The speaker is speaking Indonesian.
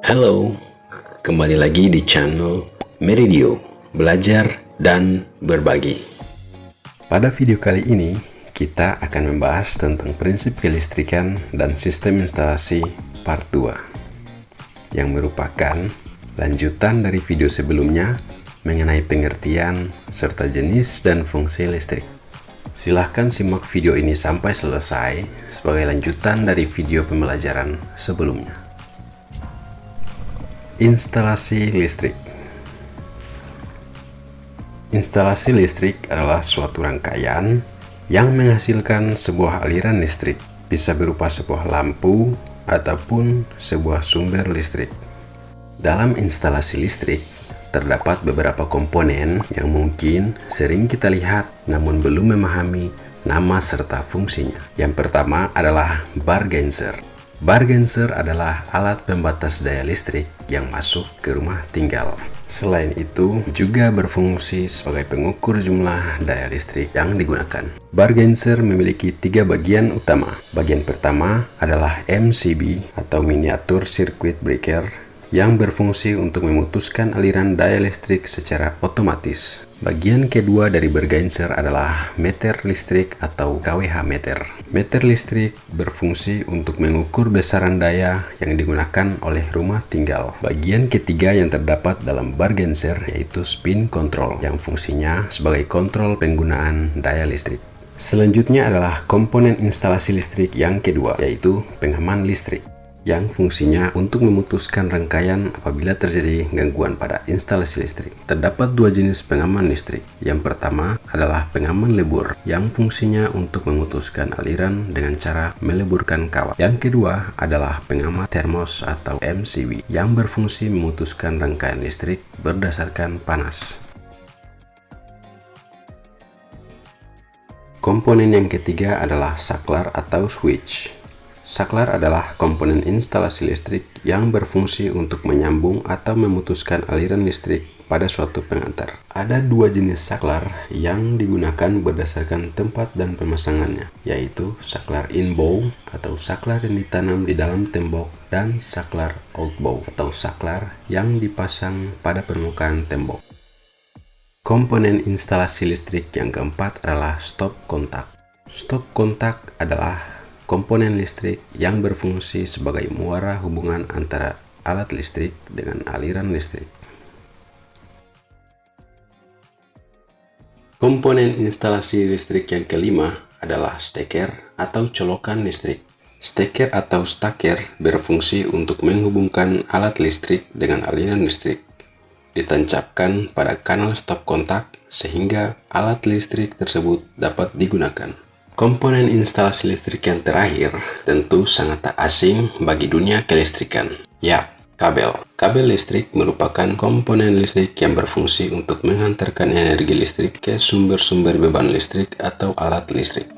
Halo, kembali lagi di channel Meridio, belajar dan berbagi. Pada video kali ini, kita akan membahas tentang prinsip kelistrikan dan sistem instalasi part 2, yang merupakan lanjutan dari video sebelumnya mengenai pengertian serta jenis dan fungsi listrik. Silahkan simak video ini sampai selesai sebagai lanjutan dari video pembelajaran sebelumnya. Instalasi listrik. Instalasi listrik adalah suatu rangkaian yang menghasilkan sebuah aliran listrik, bisa berupa sebuah lampu ataupun sebuah sumber listrik. Dalam instalasi listrik, terdapat beberapa komponen yang mungkin sering kita lihat namun belum memahami nama serta fungsinya. Yang pertama adalah bar gauger. Bar gauger adalah alat pembatas daya listrik yang masuk ke rumah tinggal. Selain itu, juga berfungsi sebagai pengukur jumlah daya listrik yang digunakan. Bar gauger memiliki 3 bagian utama. Bagian pertama adalah MCB atau Miniature Circuit Breaker yang berfungsi untuk memutuskan aliran daya listrik secara otomatis. Bagian kedua dari bar gauger adalah meter listrik atau kWh meter. Meter listrik berfungsi untuk mengukur besaran daya yang digunakan oleh rumah tinggal. Bagian ketiga yang terdapat dalam bar gauger yaitu spin control yang fungsinya sebagai kontrol penggunaan daya listrik. Selanjutnya adalah komponen instalasi listrik yang kedua yaitu pengaman listrik, yang fungsinya untuk memutuskan rangkaian apabila terjadi gangguan pada instalasi listrik. Terdapat 2 jenis pengaman listrik. Yang pertama adalah pengaman lebur, yang fungsinya untuk memutuskan aliran dengan cara meleburkan kawat. Yang kedua adalah pengaman termos atau MCB, yang berfungsi memutuskan rangkaian listrik berdasarkan panas. Komponen yang ketiga adalah saklar atau switch. Saklar adalah komponen instalasi listrik yang berfungsi untuk menyambung atau memutuskan aliran listrik pada suatu pengantar. Ada 2 jenis saklar yang digunakan berdasarkan tempat dan pemasangannya, yaitu saklar in-bow atau saklar yang ditanam di dalam tembok dan saklar out-bow atau saklar yang dipasang pada permukaan tembok. Komponen instalasi listrik yang keempat adalah stop kontak. Stop kontak adalah komponen listrik yang berfungsi sebagai muara hubungan antara alat listrik dengan aliran listrik. Komponen instalasi listrik yang kelima adalah steker atau colokan listrik. Steker atau staker berfungsi untuk menghubungkan alat listrik dengan aliran listrik. Ditancapkan pada kanal stop kontak sehingga alat listrik tersebut dapat digunakan. Komponen instalasi listrik yang terakhir tentu sangat tak asing bagi dunia kelistrikan. Ya, kabel. Kabel listrik merupakan komponen listrik yang berfungsi untuk menghantarkan energi listrik ke sumber-sumber beban listrik atau alat listrik.